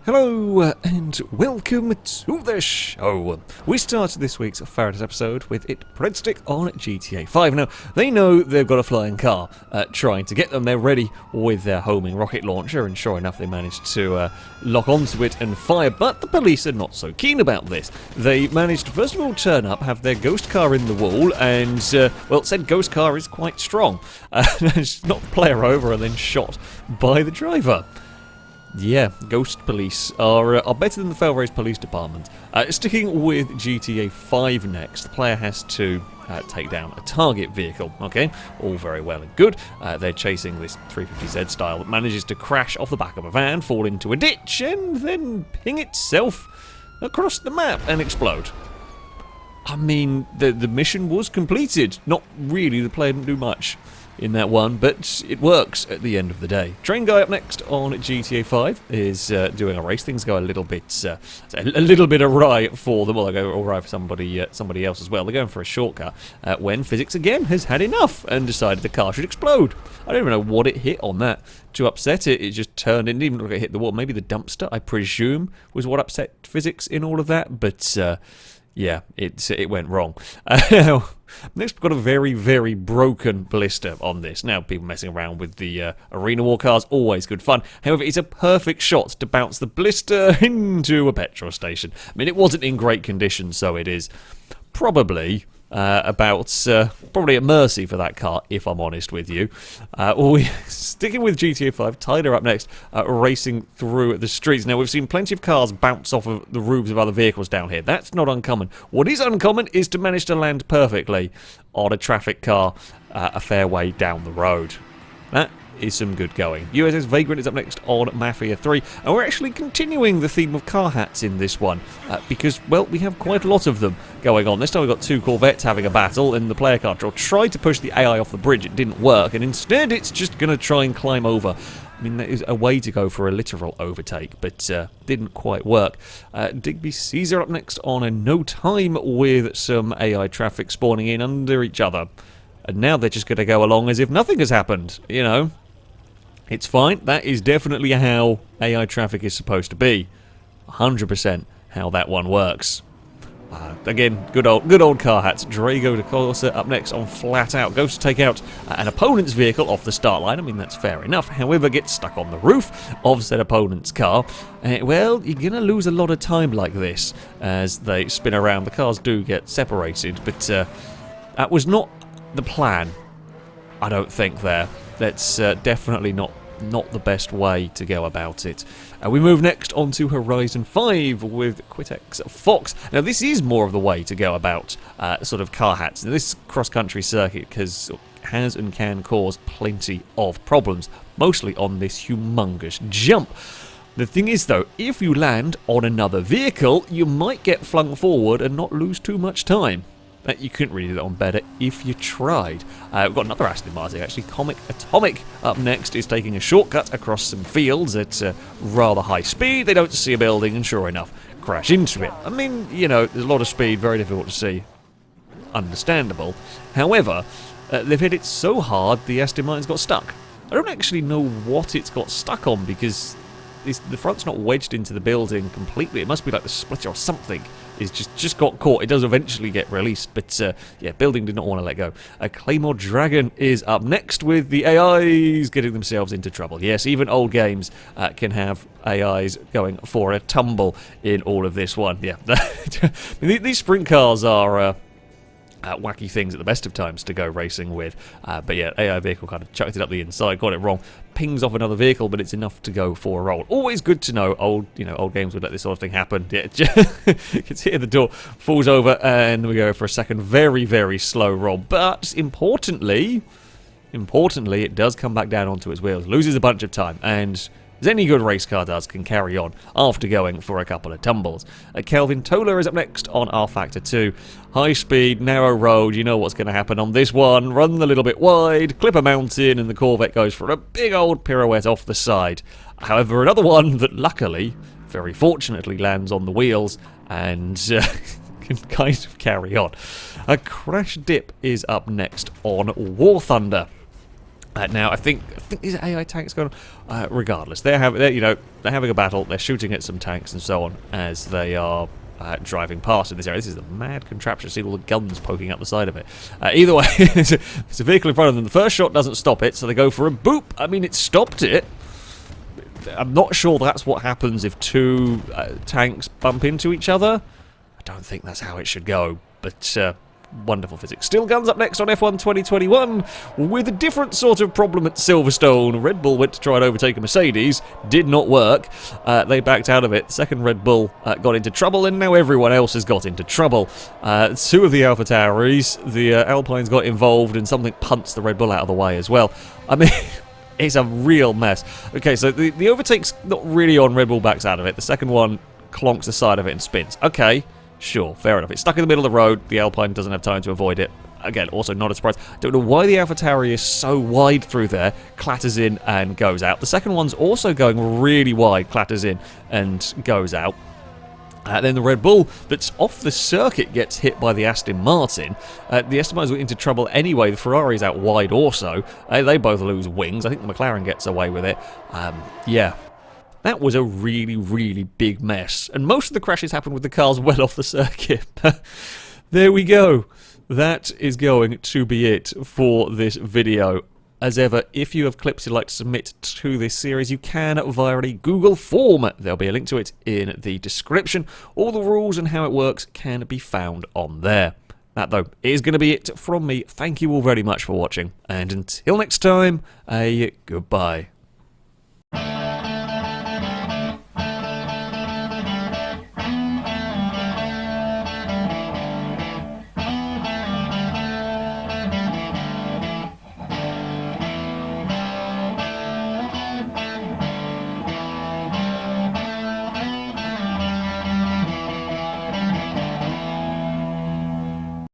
Hello and welcome to the show. We started this week's FailRace episode with it breadstick on GTA 5. Now, they know they've got a flying car trying to get them. They're ready with their homing rocket launcher, and sure enough, they managed to lock onto it and fire, but the police are not so keen about this. They managed to, first of all, turn up, have their ghost car in the wall, and, well, said ghost car is quite strong. Managed to knock the player over and then shot by the driver. Yeah, ghost police are better than the FailRace police department. Sticking with GTA 5 next, the player has to take down a target vehicle. Okay, all very well and good. They're chasing this 350Z style that manages to crash off the back of a van, fall into a ditch, and then ping itself across the map and explode. I mean, the mission was completed. Not really, the player didn't do much in that one, but it works at the end of the day. Train Guy up next on GTA 5 is doing a race. Things go a little bit awry for them. Well, they go awry for somebody else as well. They're going for a shortcut when physics again has had enough and decided the car should explode. I don't even know what it hit on that to upset it. It just turned. It didn't even look like it hit the wall. Maybe the dumpster, I presume, was what upset physics in all of that. But yeah, it went wrong. Next, we've got a very, very broken blister on this. Now, people messing around with the arena war cars, always good fun. However, it's a perfect shot to bounce the blister into a petrol station. I mean, it wasn't in great condition, so it is probably probably at mercy for that car, if I'm honest with you. Sticking with GTA 5, Tyler up next, racing through the streets. Now, we've seen plenty of cars bounce off of the roofs of other vehicles down here. That's not uncommon. What is uncommon is to manage to land perfectly on a traffic car a fair way down the road. That is some good going. USS Vagrant is up next on Mafia 3, and we're actually continuing the theme of car hats in this one, because, well, we have quite a lot of them going on. This time we've got two Corvettes having a battle, and the player car tried to push the AI off the bridge. It didn't work, and instead it's just going to try and climb over. I mean, there is a way to go for a literal overtake, but didn't quite work. Digby Caesar up next on a no time with some AI traffic spawning in under each other. And now they're just going to go along as if nothing has happened, you know. It's fine. That is definitely how AI traffic is supposed to be. 100% how that one works. Again, good old car hats. Drago de Corsa up next on FlatOut. Goes to take out an opponent's vehicle off the start line. I mean, that's fair enough. However, gets stuck on the roof of said opponent's car. Well, you're going to lose a lot of time like this as they spin around. The cars do get separated, but that was not the plan, I don't think, there. That's definitely not the best way to go about it. We move next on to Horizon 5 with Quitex Fox. Now, this is more of the way to go about sort of car hats. Now, this cross-country circuit has and can cause plenty of problems, mostly on this humongous jump. The thing is, though, if you land on another vehicle, you might get flung forward and not lose too much time. You couldn't really do that on better if you tried. We've got another Aston Martin, actually. Comic Atomic up next is taking a shortcut across some fields at rather high speed. They don't see a building and, sure enough, crash into it. I mean, you know, there's a lot of speed, very difficult to see. Understandable. However, they've hit it so hard the Aston Martin's got stuck. I don't actually know what it's got stuck on because the front's not wedged into the building completely. It must be like the splitter or something. It's just got caught. It does eventually get released, but yeah, building did not want to let go. Claymore Dragon is up next with the AIs getting themselves into trouble. Yes, even old games can have AIs going for a tumble in all of this one. Yeah, these sprint cars are wacky things at the best of times to go racing with. But yeah, AI vehicle kind of chucked it up the inside, got it wrong, pings off another vehicle, but it's enough to go for a roll. Always good to know. Old games would let this sort of thing happen. Yeah, it's hit the door, falls over, and we go for a second very, very slow roll. But importantly, it does come back down onto its wheels, loses a bunch of time, and as any good race car does, can carry on after going for a couple of tumbles. Kelvin Toller is up next on rFactor 2. High speed, narrow road, you know what's going to happen on this one. Run a little bit wide, clip a mountain, and the Corvette goes for a big old pirouette off the side. However, another one that luckily, very fortunately, lands on the wheels and can kind of carry on. A Crash Dip is up next on War Thunder. Now, I think these AI tanks going on. Regardless, they're having a battle. They're shooting at some tanks and so on as they are driving past in this area. This is a mad contraption. See all the guns poking out the side of it. Either way, there's a vehicle in front of them. The first shot doesn't stop it, so they go for a boop. I mean, it stopped it. I'm not sure that's what happens if two tanks bump into each other. I don't think that's how it should go, but wonderful physics. Still guns up next on F1 2021 with a different sort of problem at Silverstone. Red Bull went to try and overtake a Mercedes. Did not work. They backed out of it. Second Red Bull got into trouble, and now everyone else has got into trouble. Two of the AlphaTauris, the Alpines got involved, and something punts the Red Bull out of the way as well. I mean... It's a real mess. Okay, so the overtake's not really on. Red Bull backs out of it. The second one clonks the side of it and spins. Okay, sure, fair enough. It's stuck in the middle of the road. The Alpine doesn't have time to avoid it. Again, also not a surprise. Don't know why the AlphaTauri is so wide through there, clatters in and goes out. The second one's also going really wide, clatters in and goes out. Then the Red Bull that's off the circuit gets hit by the Aston Martin. The Aston Martin's into trouble anyway. The Ferrari's out wide also. They both lose wings. I think the McLaren gets away with it. Yeah. That was a really, really big mess. And most of the crashes happened with the cars well off the circuit. There we go. That is going to be it for this video. As ever, if you have clips you'd like to submit to this series, you can via a Google form. There'll be a link to it in the description. All the rules and how it works can be found on there. That, though, is going to be it from me. Thank you all very much for watching, and until next time, a goodbye.